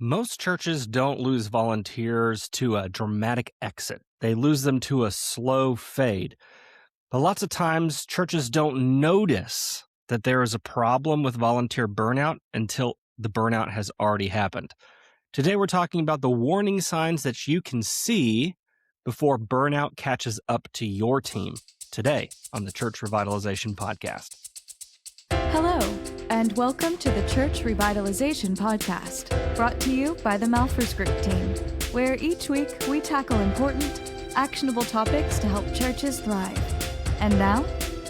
Most churches don't lose volunteers to a dramatic exit. They lose them to a slow fade. But lots of times, churches don't notice that there is a problem with volunteer burnout until the burnout has already happened. Today, we're talking about the warning signs that you can see before burnout catches up to your team. Today on the Church Revitalization Podcast. Hello, and welcome to the Church Revitalization Podcast, brought to you by the Malphurs Group team, where each week we tackle important, actionable topics to help churches thrive. And now,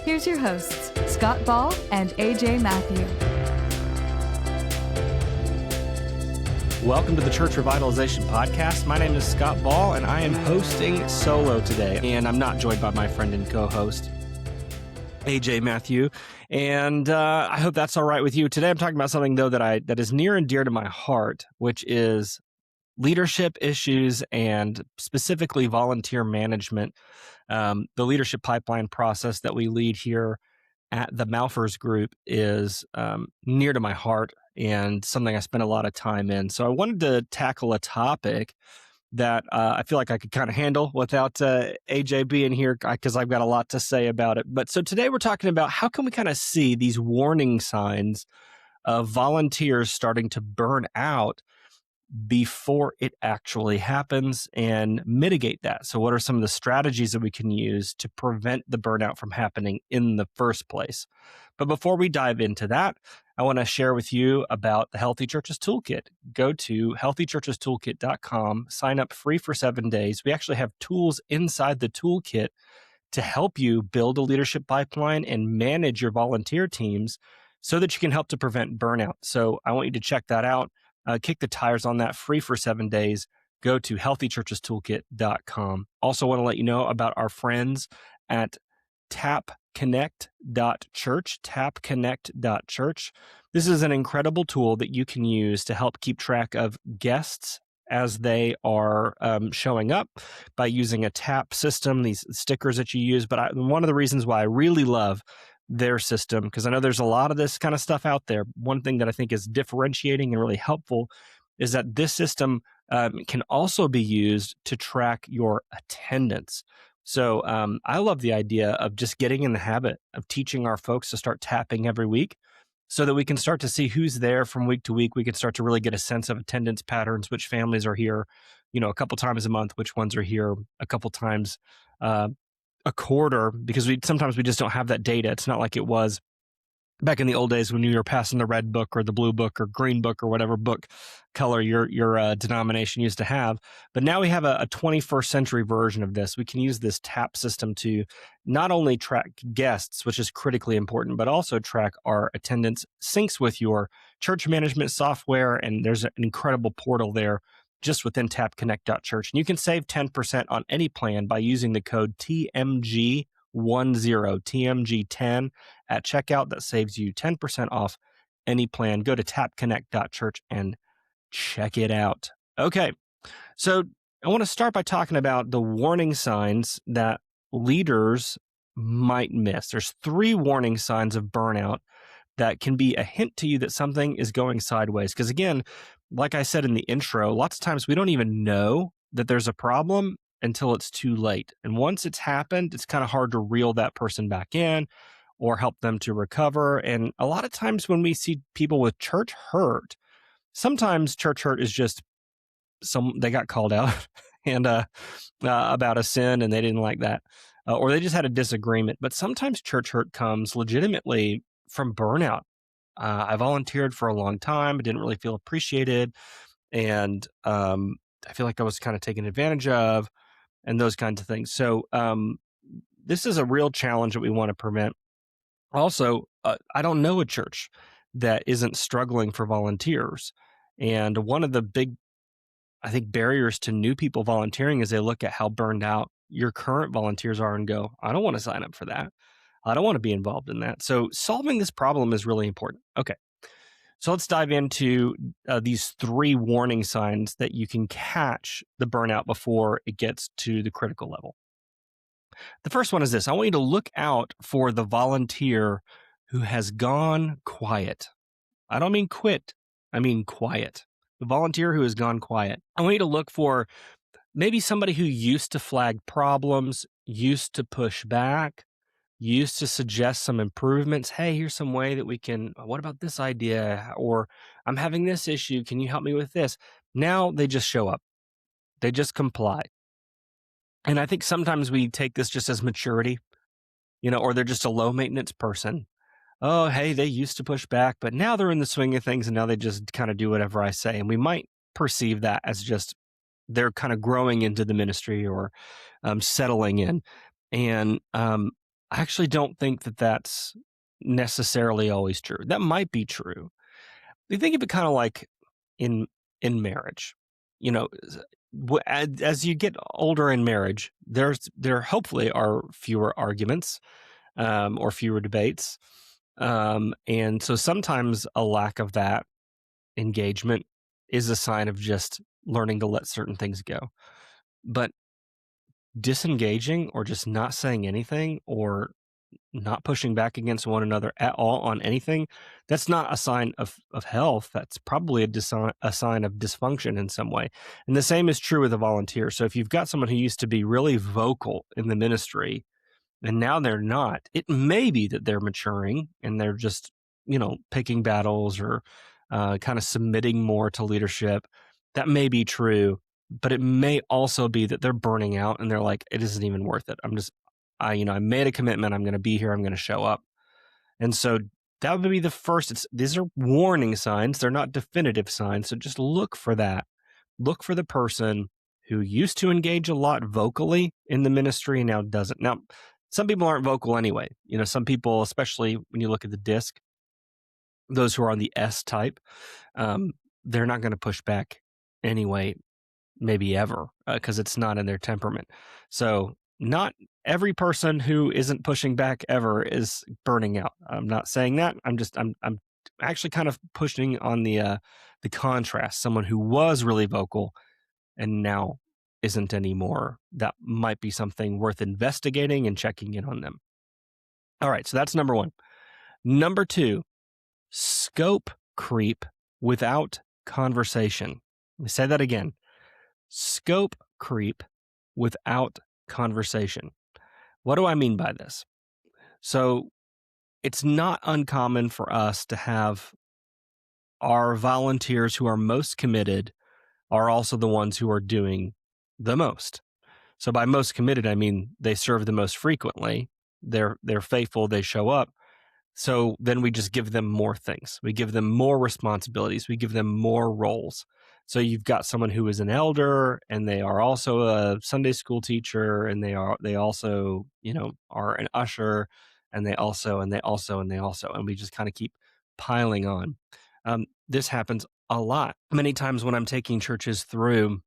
here's your hosts, Scott Ball and AJ Mathieu. Welcome to the Church Revitalization Podcast. My name is Scott Ball, and I am hosting solo today. And I'm not joined by my friend and co-host, AJ Mathieu. And I hope that's all right with you. Today I'm talking about something, though, that is near and dear to my heart, which is leadership issues and specifically volunteer management. The leadership pipeline process that we lead here at the Malphurs Group is near to my heart and something I spend a lot of time in. So I wanted to tackle a topic that I feel like I could kind of handle without AJ being here, because I've got a lot to say about it. But so today we're talking about how can we kind of see these warning signs of volunteers starting to burn out before it actually happens and mitigate that. So what are some of the strategies that we can use to prevent the burnout from happening in the first place? But before we dive into that, I want to share with you about the Healthy Churches Toolkit. Go to healthychurchestoolkit.com, sign up free for 7 days. We actually have tools inside the toolkit to help you build a leadership pipeline and manage your volunteer teams so that you can help to prevent burnout. So I want you to check that out. Kick the tires on that, free for 7 days. Go to healthychurchestoolkit.com. Also want to let you know about our friends at tapconnect.church, tapconnect.church. This is an incredible tool that you can use to help keep track of guests as they are showing up by using a tap system, these stickers that you use. But one of the reasons why I really love their system, because I know there's a lot of this kind of stuff out there. One thing that I think is differentiating and really helpful is that this system can also be used to track your attendance. So I love the idea of just getting in the habit of teaching our folks to start tapping every week so that we can start to see who's there from week to week. We can start to really get a sense of attendance patterns, which families are here, a couple times a month, which ones are here a couple times a quarter, because sometimes we just don't have that data. It's not like it was back in the old days when you were passing the red book or the blue book or green book or whatever book color your denomination used to have. But now we have a 21st century version of this. We can use this TAP system to not only track guests, which is critically important, but also track our attendance, syncs with your church management software, and there's an incredible portal there just within tapconnect.church. And you can save 10% on any plan by using the code TMG10, TMG10 at checkout. That saves you 10% off any plan. Go to tapconnect.church and check it out. Okay, so I want to start by talking about the warning signs that leaders might miss. There's 3 warning signs of burnout that can be a hint to you that something is going sideways. Because again, like I said in the intro, lots of times we don't even know that there's a problem until it's too late. And once it's happened, it's kind of hard to reel that person back in or help them to recover. And a lot of times when we see people with church hurt, sometimes church hurt is just they got called out and about a sin and they didn't like that, or they just had a disagreement. But sometimes church hurt comes legitimately from burnout. I volunteered for a long time, but didn't really feel appreciated. And I feel like I was kind of taken advantage of and those kinds of things. So this is a real challenge that we want to prevent. Also, I don't know a church that isn't struggling for volunteers. And one of the big, I think, barriers to new people volunteering is they look at how burned out your current volunteers are and go, I don't want to sign up for that. I don't want to be involved in that. So solving this problem is really important. Okay, so let's dive into these 3 warning signs that you can catch the burnout before it gets to the critical level. The first one is this. I want you to look out for the volunteer who has gone quiet. I don't mean quit. I mean quiet. the volunteer who has gone quiet. I want you to look for maybe somebody who used to flag problems, used to push back, used to suggest some improvements. Hey, here's some way that we can, what about this idea? Or I'm having this issue. Can you help me with this? Now they just show up, they just comply. And I think sometimes we take this just as maturity, or they're just a low maintenance person. Oh, hey, they used to push back, but now they're in the swing of things and now they just kind of do whatever I say. And we might perceive that as just they're kind of growing into the ministry or settling in. And I actually don't think that that's necessarily always true. That might be true. You think of it kind of like in marriage. As you get older in marriage, there hopefully are fewer arguments or fewer debates. And so sometimes a lack of that engagement is a sign of just learning to let certain things go. But disengaging or just not saying anything or not pushing back against one another at all on anything, that's not a sign of health. That's probably a sign of dysfunction in some way. And the same is true with a volunteer. So if you've got someone who used to be really vocal in the ministry and now they're not, it may be that they're maturing and they're just, picking battles or kind of submitting more to leadership. That may be true, but it may also be that they're burning out and they're like, it isn't even worth it. I made a commitment. I'm going to be here. I'm going to show up. And so that would be the first. These are warning signs. They're not definitive signs. So just look for that. Look for the person who used to engage a lot vocally in the ministry and now doesn't. Now, some people aren't vocal anyway. Some people, especially when you look at the disc, those who are on the S type, they're not going to push back anyway, maybe ever, because it's not in their temperament. So not every person who isn't pushing back ever is burning out. I'm not saying that. I'm actually kind of pushing on the contrast. Someone who was really vocal and now isn't anymore. That might be something worth investigating and checking in on them. All right, so that's number one. Number two, scope creep without conversation. Let me say that again. Scope creep without conversation. What do I mean by this? So it's not uncommon for us to have our volunteers who are most committed are also the ones who are doing the most. So by most committed, I mean they serve the most frequently. They're faithful, they show up. So then we just give them more things. We give them more responsibilities. We give them more roles. So you've got someone who is an elder and they are also a Sunday school teacher and they also, are an usher and they also, and we just kind of keep piling on. This happens a lot. Many times when I'm taking churches through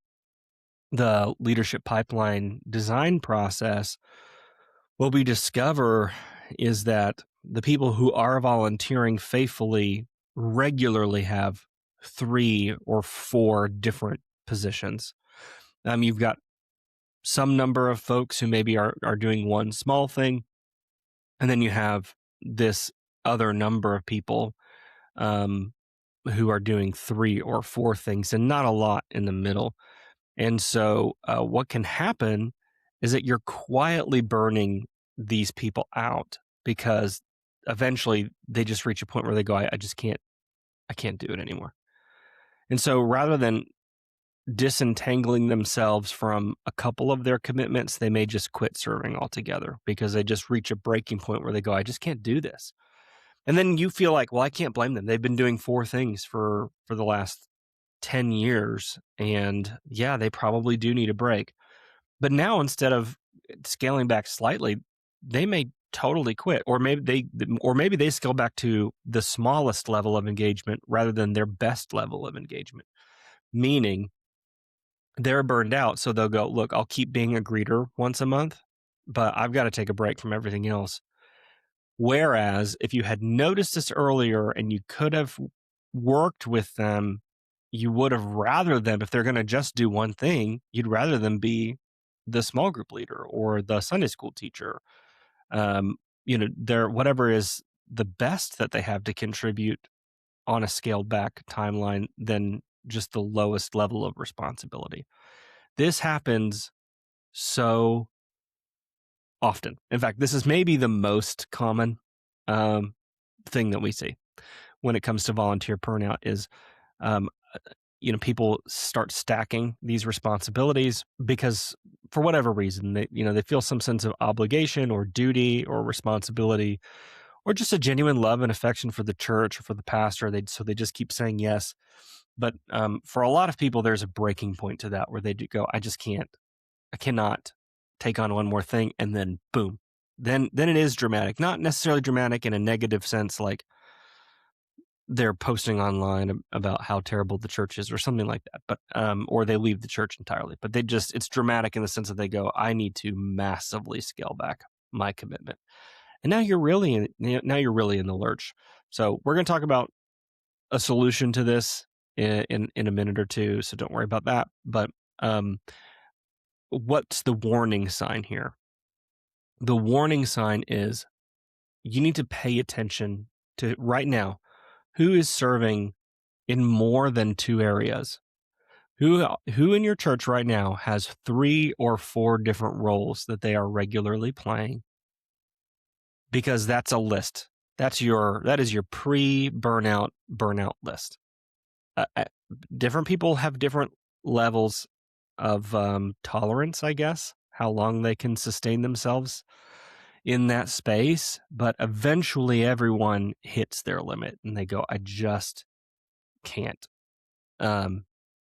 the leadership pipeline design process, what we discover is that the people who are volunteering faithfully regularly have 3 or 4 different positions. You've got some number of folks who maybe are doing one small thing, and then you have this other number of people who are doing 3 or 4 things and not a lot in the middle. And so what can happen is that you're quietly burning these people out because eventually they just reach a point where they go, I can't do it anymore. And so rather than disentangling themselves from a couple of their commitments, they may just quit serving altogether because they just reach a breaking point where they go, I just can't do this. And then you feel like, well, I can't blame them. They've been doing 4 things for the last 10 years. And yeah, they probably do need a break. But now instead of scaling back slightly, they may totally quit, or maybe they scale back to the smallest level of engagement rather than their best level of engagement, meaning they're burned out. So they'll go, look, I'll keep being a greeter once a month, but I've got to take a break from everything else. Whereas if you had noticed this earlier and you could have worked with them, you would have rather them, if they're going to just do one thing, you'd rather them be the small group leader or the Sunday school teacher. They're whatever is the best that they have to contribute on a scaled back timeline, then just the lowest level of responsibility. This happens so often. In fact, this is maybe the most common thing that we see when it comes to volunteer burnout is, um, people start stacking these responsibilities because for whatever reason, they feel some sense of obligation or duty or responsibility or just a genuine love and affection for the church or for the pastor. So they just keep saying yes. But for a lot of people, there's a breaking point to that where they do go, I cannot take on one more thing. And then boom, then it is dramatic, not necessarily dramatic in a negative sense, like they're posting online about how terrible the church is or something like that, but or they leave the church entirely. But it's dramatic in the sense that they go, I need to massively scale back my commitment. And now you're really in the lurch. So we're going to talk about a solution to this in a minute or two, so don't worry about that. But what's the warning sign here? The warning sign is you need to pay attention to right now who is serving in more than two areas. Who in your church right now has 3 or 4 different roles that they are regularly playing? Because that's a list. That is your pre-burnout list. Different people have different levels of tolerance, I guess, how long they can sustain themselves in that space. But eventually everyone hits their limit and they go, I just can't.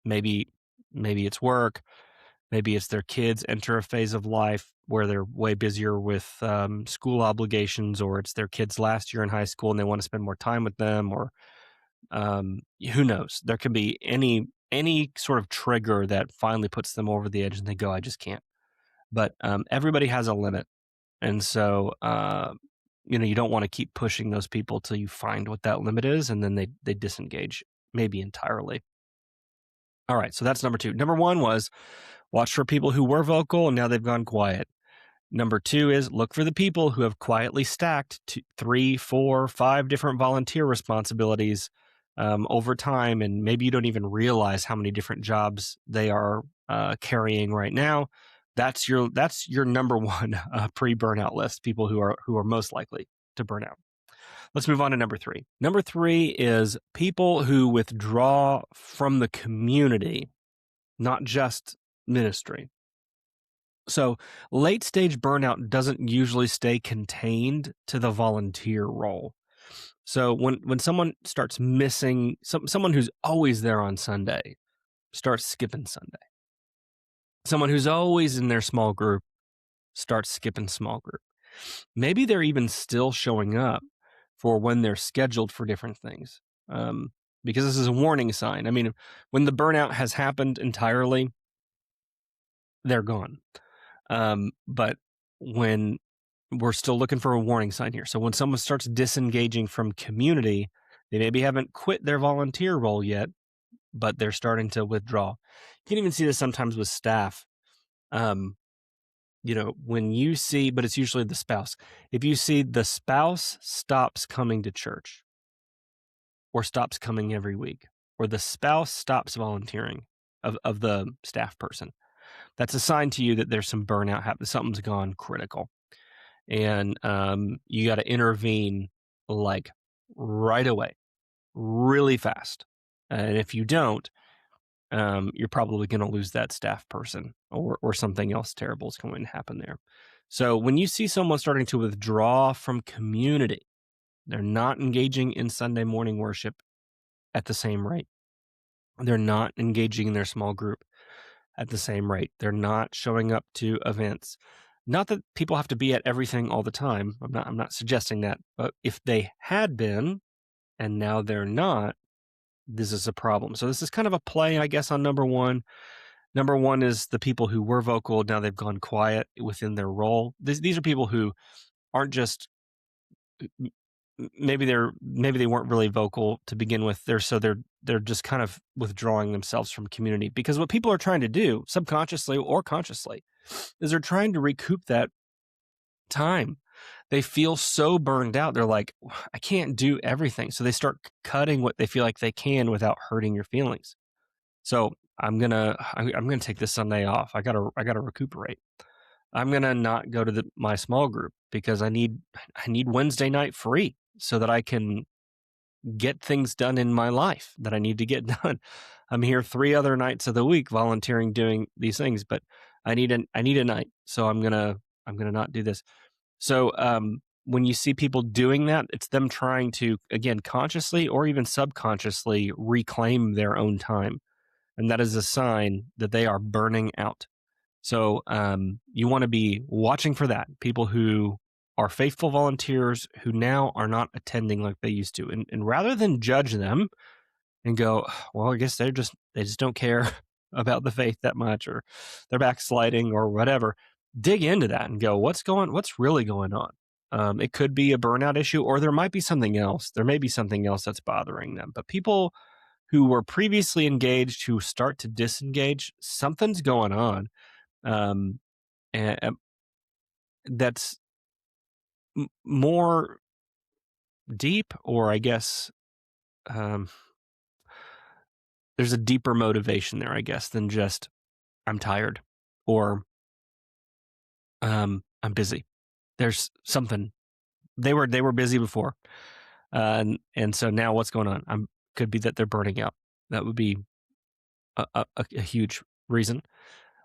Maybe it's work. Maybe it's their kids enter a phase of life where they're way busier with school obligations, or it's their kids' last year in high school and they want to spend more time with them, or who knows? There could be any sort of trigger that finally puts them over the edge and they go, I just can't. But everybody has a limit. And so, you don't want to keep pushing those people till you find what that limit is, and then they disengage, maybe entirely. All right, so that's number 2. Number 1 was watch for people who were vocal and now they've gone quiet. Number 2 is look for the people who have quietly stacked 3, 4, 5 different volunteer responsibilities over time, and maybe you don't even realize how many different jobs they are carrying right now. That's your number 1 pre-burnout list, people who are most likely to burn out. Let's move on to number 3. Number 3 is people who withdraw from the community, not just ministry. So late stage burnout doesn't usually stay contained to the volunteer role. So when someone starts missing, someone who's always there on Sunday starts skipping Sunday. Someone who's always in their small group starts skipping small group. Maybe they're even still showing up for when they're scheduled for different things, because this is a warning sign. I mean, when the burnout has happened entirely, they're gone. But when we're still looking for a warning sign here. So when someone starts disengaging from community, they maybe haven't quit their volunteer role yet, but they're starting to withdraw. You can even see this sometimes with staff. When you see, but it's usually the spouse. If you see the spouse stops coming to church or stops coming every week, or the spouse stops volunteering of the staff person, that's a sign to you that there's some burnout happening. Something's gone critical. And you got to intervene like right away, really fast. And if you don't, you're probably going to lose that staff person, or something else terrible is going to happen there. So when you see someone starting to withdraw from community, they're not engaging in Sunday morning worship at the same rate. They're not engaging in their small group at the same rate. They're not showing up to events. Not that people have to be at everything all the time. I'm not suggesting that. But if they had been and now they're not, this is a problem. So this is kind of a play, I guess, on number 1. Number 1 is the people who were vocal, now they've gone quiet within their role. These are people who aren't just, maybe they weren't really vocal to begin with. They're just kind of withdrawing themselves from community, because what people are trying to do, subconsciously or consciously, is they're trying to recoup that time. They feel so burned out. They're like, I can't do everything. So they start cutting what they feel like they can without hurting your feelings. So I'm gonna take this Sunday off. I gotta recuperate. I'm gonna not go to my small group because I need Wednesday night free so that I can get things done in my life that I need to get done. I'm here 3 other nights of the week volunteering doing these things, but I need a night. So I'm gonna not do this. So when you see people doing that, it's them trying to, again, consciously or even subconsciously reclaim their own time. And that is a sign that they are burning out. So you want to be watching for that. People who are faithful volunteers who now are not attending like they used to. And rather than judge them and go, well, I guess they just don't care about the faith that much, or they're backsliding or whatever, dig into that and go, what's really going on? It could be a burnout issue, or there might be something else. There may be something else that's bothering them. But people who were previously engaged who start to disengage, something's going on. Um, and that's more deep, or I guess um, there's a deeper motivation there, I guess, than just I'm tired or I'm busy. There's something. They were busy before, and so now what's going on? Could be that they're burning out. That would be a huge reason.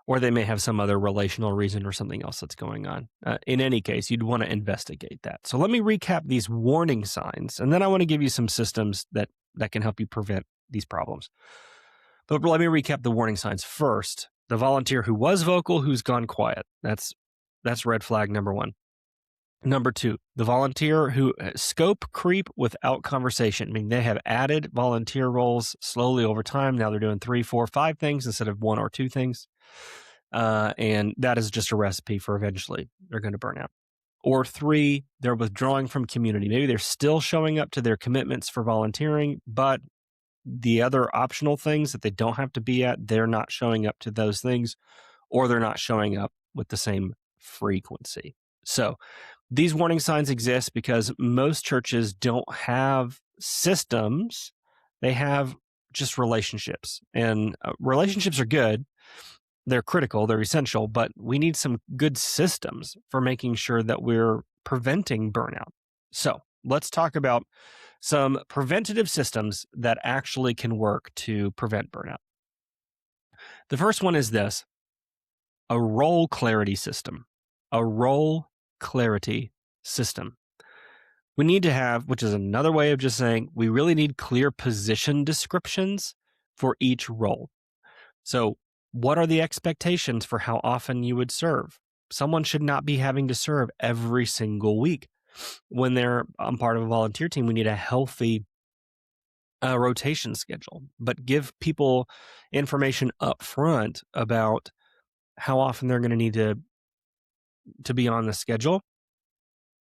Or they may have some other relational reason or something else that's going on. In any case, you'd want to investigate that. So let me recap these warning signs, and then I want to give you some systems that can help you prevent these problems. But let me recap the warning signs first. The volunteer who was vocal, who's gone quiet. That's red flag number 1. Number 2, the volunteer who scope creep without conversation. I mean, they have added volunteer roles slowly over time. Now they're doing 3, 4, 5 things instead of 1 or 2 things. And that is just a recipe for eventually they're going to burn out. Or 3, they're withdrawing from community. Maybe they're still showing up to their commitments for volunteering, but the other optional things that they don't have to be at, they're not showing up to those things, or they're not showing up with the same frequency. So these warning signs exist because most churches don't have systems. They have just relationships, and relationships are good. They're critical, they're essential, but we need some good systems for making sure that we're preventing burnout. So let's talk about some preventative systems that actually can work to prevent burnout. The first one is this: a role clarity system. A role clarity system. We need to have, which is another way of just saying we really need clear position descriptions for each role. So what are the expectations for how often you would serve? Someone should not be having to serve every single week. When they're part of a volunteer team, we need a healthy rotation schedule, but give people information up front about how often they're going to need to be on the schedule.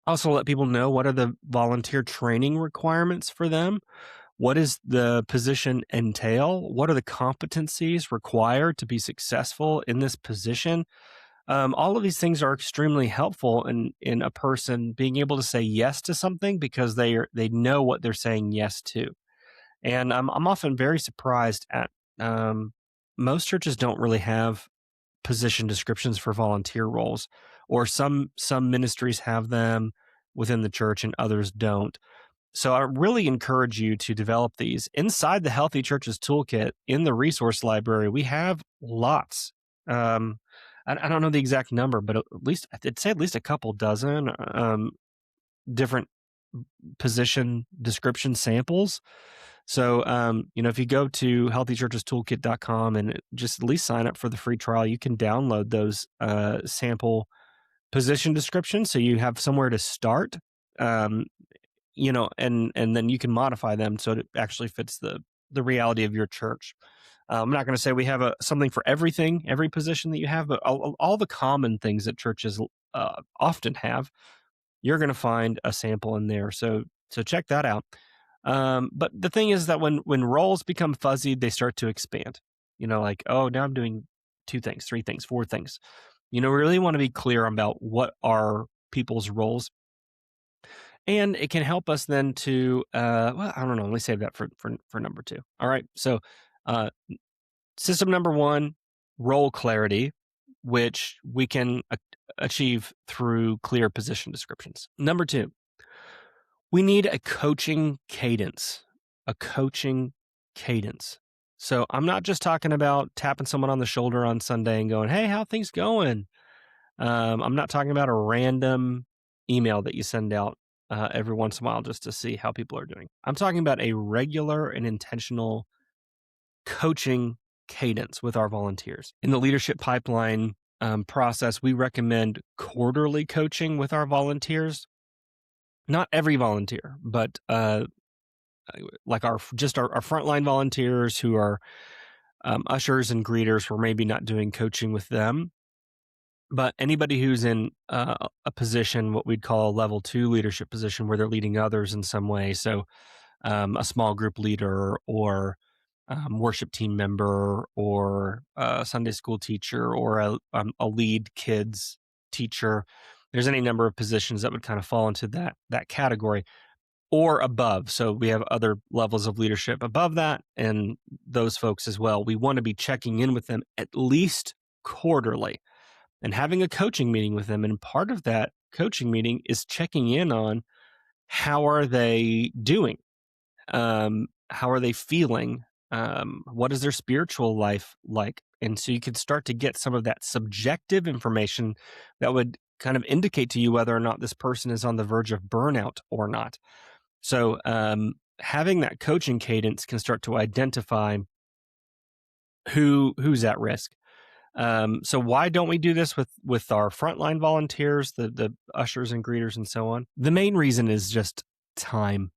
Also, let people know what are the volunteer training requirements for them. What does the position entail? What are the competencies required to be successful in this position? All of these things are extremely helpful in a person being able to say yes to something because they know what they're saying yes to. And I'm often very surprised at most churches don't really have position descriptions for volunteer roles, or some ministries have them within the church and others don't. So I really encourage you to develop these. Inside the Healthy Churches Toolkit in the resource library, we have lots. I don't know the exact number, but I'd say at least a couple dozen different position description samples. So, if you go to healthychurchestoolkit.com and just at least sign up for the free trial, you can download those sample position descriptions so you have somewhere to start. And then you can modify them so it actually fits the reality of your church. I'm not going to say we have something for every position that you have, but all the common things that churches often have, you're going to find a sample in there. So check that out. But the thing is that when roles become fuzzy, they start to expand. Like, oh, now I'm doing 2 things, 3 things, 4 things. We really want to be clear about what are people's roles. And it can help us then to, I don't know, let me save that for number 2. All right. So System number one, role clarity, which we can achieve through clear position descriptions. Number two, we need a coaching cadence. A coaching cadence. So I'm not just talking about tapping someone on the shoulder on Sunday and going, hey, how things going? I'm not talking about a random email that you send out every once in a while just to see how people are doing. I'm talking about a regular and intentional coaching cadence with our volunteers. In the leadership pipeline process, we recommend quarterly coaching with our volunteers. Not every volunteer, but like our frontline volunteers who are ushers and greeters, we're maybe not doing coaching with them. But anybody who's in a position, what we'd call a level 2 leadership position, where they're leading others in some way. So a small group leader or worship team member or a Sunday school teacher or a lead kids teacher. There's any number of positions that would kind of fall into that category or above. So we have other levels of leadership above that and those folks as well. We want to be checking in with them at least quarterly and having a coaching meeting with them. And part of that coaching meeting is checking in on how are they doing? How are they feeling? What is their spiritual life like? And so you could start to get some of that subjective information that would kind of indicate to you whether or not this person is on the verge of burnout or not. So having that coaching cadence can start to identify who's at risk. So why don't we do this with our frontline volunteers, the ushers and greeters and so on? The main reason is just time.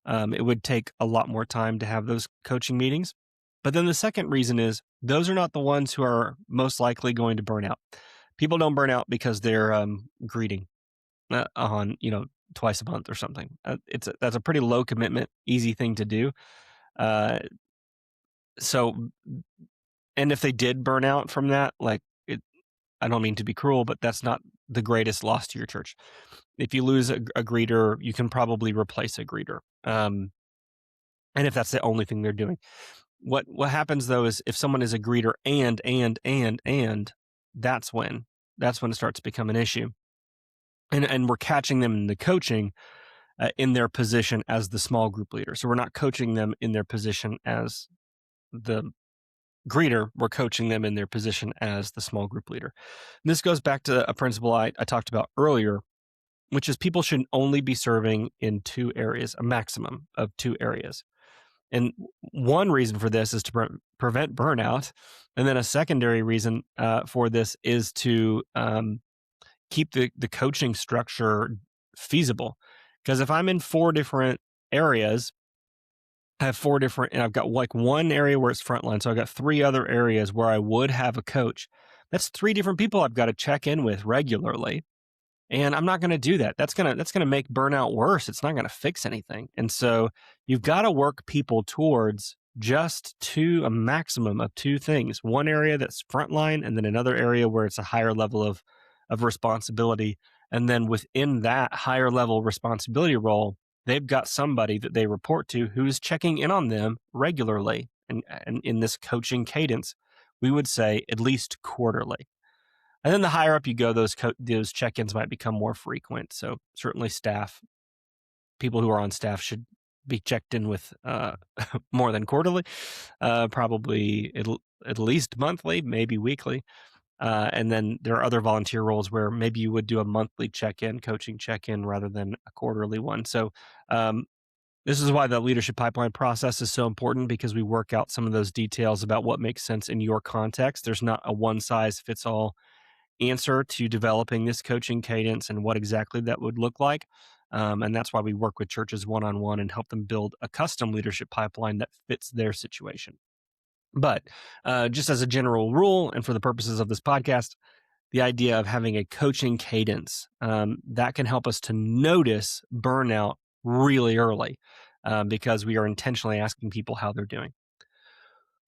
It would take a lot more time to have those coaching meetings. But then the second reason is those are not the ones who are most likely going to burn out. People don't burn out because they're greeting on, twice a month or something. That's a pretty low commitment, easy thing to do. So, and if they did burn out from that, I don't mean to be cruel, but that's not the greatest loss to your church. If you lose a greeter, you can probably replace a greeter. And if that's the only thing they're doing, what happens though is if someone is a greeter and that's when it starts to become an issue. And we're catching them in the coaching in their position as the small group leader. So we're not coaching them in their position as the greeter, we're coaching them in their position as the small group leader. And this goes back to a principle I talked about earlier, which is people should only be serving in 2 areas, a maximum of 2 areas. And one reason for this is to prevent burnout. And then a secondary reason for this is to keep the coaching structure feasible. Because if I'm in 4 different areas, I have 4 different, and I've got like one area where it's frontline. So I've got 3 other areas where I would have a coach. That's 3 different people I've got to check in with regularly. And I'm not going to do that. That's going to make burnout worse. It's not going to fix anything. And so you've got to work people towards just a maximum of 2 things. One area that's frontline, and then another area where it's a higher level of responsibility. And then within that higher level responsibility role, they've got somebody that they report to who's checking in on them regularly. And in this coaching cadence, we would say at least quarterly. And then the higher up you go, those check-ins might become more frequent. So certainly people who are on staff should be checked in with more than quarterly, probably at least monthly, maybe weekly. And then there are other volunteer roles where maybe you would do a monthly coaching check-in rather than a quarterly one. So this is why the leadership pipeline process is so important, because we work out some of those details about what makes sense in your context. There's not a one-size-fits-all answer to developing this coaching cadence and what exactly that would look like. And that's why we work with churches one-on-one and help them build a custom leadership pipeline that fits their situation. But just as a general rule, and for the purposes of this podcast, the idea of having a coaching cadence, that can help us to notice burnout really early because we are intentionally asking people how they're doing.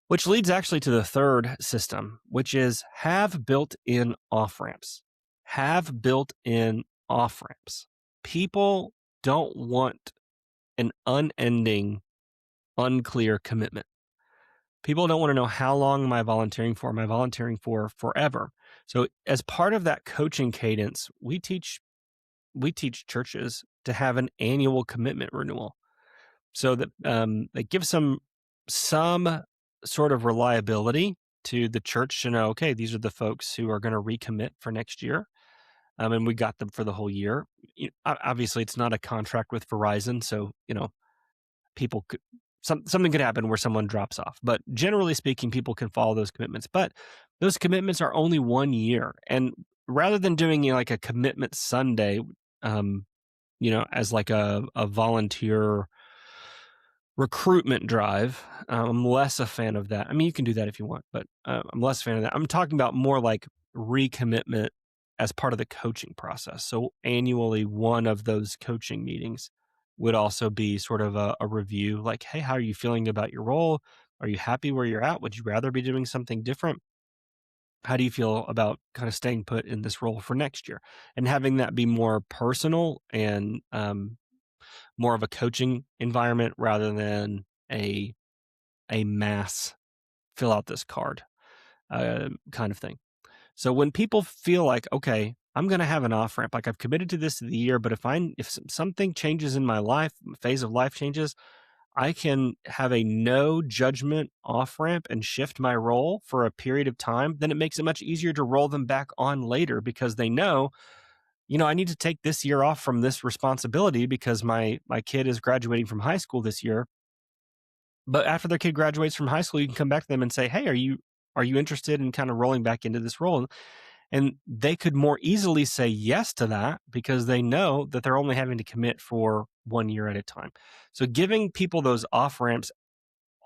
Which leads actually to the third system, which is have built-in off-ramps. Have built-in off-ramps. People don't want an unending, unclear commitment. People don't want to know how long am I volunteering for? Am I volunteering for forever? So as part of that coaching cadence, we teach churches to have an annual commitment renewal, so that it gives some sort of reliability to the church to know, okay, these are the folks who are going to recommit for next year, and we got them for the whole year. Obviously, it's not a contract with Verizon, so people could something could happen where someone drops off. But generally speaking, people can follow those commitments. But those commitments are only 1 year, and rather than doing like a commitment Sunday, as like a volunteer recruitment drive, I'm less a fan of that. I mean, you can do that if you want, but I'm less a fan of that. I'm talking about more like recommitment as part of the coaching process. So annually, one of those coaching meetings would also be sort of a review, like, hey, how are you feeling about your role? Are you happy where you're at? Would you rather be doing something different? How do you feel about kind of staying put in this role for next year? And having that be more personal and more of a coaching environment rather than a mass fill out this card kind of thing. So when people feel like, okay, I'm going to have an off ramp, like I've committed to this the year, but if something changes in my life, phase of life changes, I can have a no judgment off ramp and shift my role for a period of time. Then it makes it much easier to roll them back on later, because they know, I need to take this year off from this responsibility because my kid is graduating from high school this year. But after their kid graduates from high school, you can come back to them and say, hey, are you interested in kind of rolling back into this role? And they could more easily say yes to that because they know that they're only having to commit for 1 year at a time. So giving people those off ramps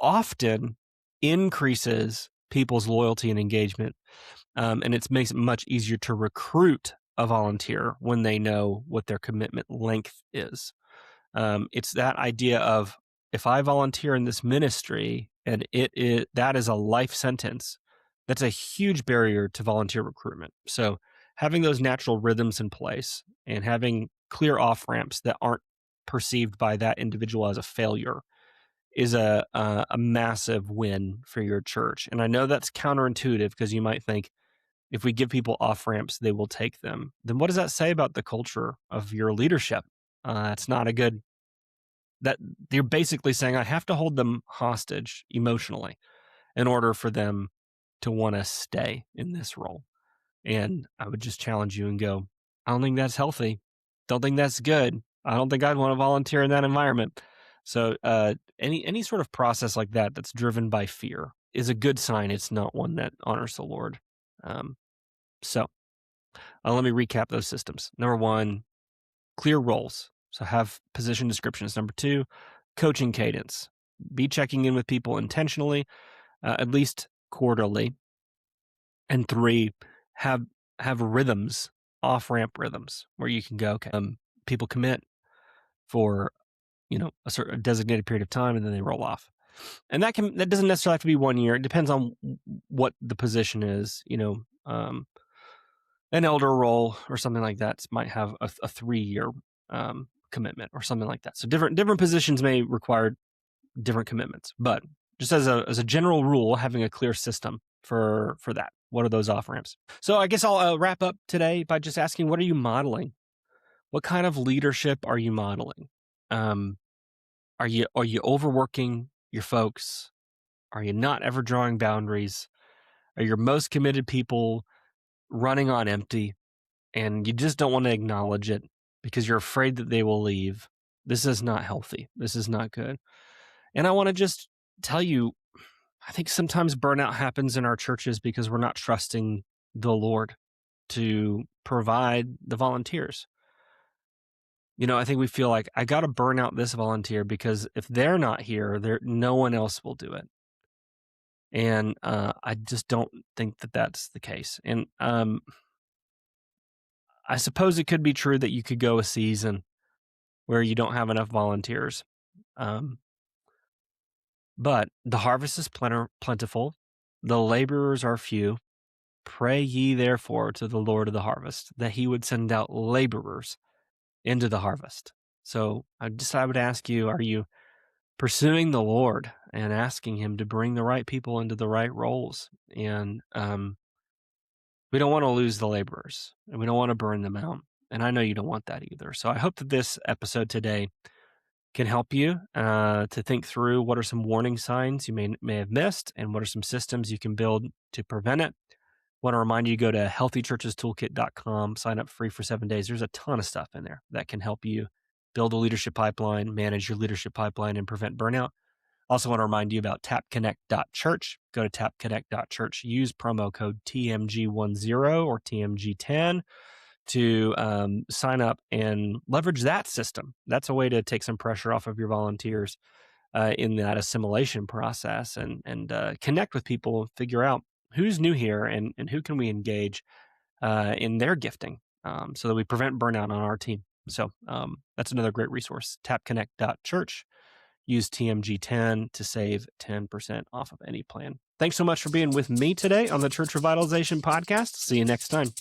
often increases people's loyalty and engagement. And it makes it much easier to recruit a volunteer when they know what their commitment length is. It's that idea of, if I volunteer in this ministry and that is a life sentence, that's a huge barrier to volunteer recruitment. So having those natural rhythms in place and having clear off ramps that aren't perceived by that individual as a failure is a massive win for your church. And I know that's counterintuitive, because you might think, if we give people off ramps, they will take them. Then what does that say about the culture of your leadership? It's not a good. That you're basically saying, I have to hold them hostage emotionally in order for them to want to stay in this role. And I would just challenge you and go, I don't think that's healthy. Don't think that's good. I don't think I'd want to volunteer in that environment. So any sort of process like that that's driven by fear is a good sign. It's not one that honors the Lord. So let me recap those systems. Number one, clear roles. So have position descriptions. Number two, coaching cadence. Be checking in with people intentionally, at least quarterly. And three, have rhythms, off-ramp rhythms, where you can go, okay, people commit for a certain designated period of time, and then they roll off. And that doesn't necessarily have to be 1 year. It depends on what the position is. An elder role or something like that might have a 3-year commitment or something like that. So different positions may require different commitments, but just as a general rule, having a clear system for that. What are those off ramps? So I guess I'll wrap up today by just asking, what are you modeling? What kind of leadership are you modeling? Are you overworking your folks? Are you not ever drawing boundaries? Are your most committed people running on empty, and you just don't want to acknowledge it because you're afraid that they will leave? This is not healthy. This is not good. And I want to just tell you, I think sometimes burnout happens in our churches because we're not trusting the Lord to provide the volunteers. I think we feel like, I got to burn out this volunteer because if they're not here, no one else will do it. And I just don't think that that's the case. And I suppose it could be true that you could go a season where you don't have enough volunteers. But the harvest is plentiful. The laborers are few. Pray ye therefore to the Lord of the harvest that he would send out laborers into the harvest. So I would ask you, are you pursuing the Lord and asking him to bring the right people into the right roles. And we don't want to lose the laborers, and we don't want to burn them out. And I know you don't want that either. So I hope that this episode today can help you to think through what are some warning signs you may have missed, and what are some systems you can build to prevent it. Want to remind you, go to healthychurchestoolkit.com, sign up free for 7 days. There's a ton of stuff in there that can help you build a leadership pipeline, manage your leadership pipeline, and prevent burnout. Also want to remind you about tapconnect.church. Go to tapconnect.church, use promo code TMG10 or TMG10 to sign up and leverage that system. That's a way to take some pressure off of your volunteers in that assimilation process, and connect with people and figure out who's new here and who can we engage in their gifting so that we prevent burnout on our team. So that's another great resource, tapconnect.church. Use TMG10 to save 10% off of any plan. Thanks so much for being with me today on the Church Revitalization Podcast. See you next time.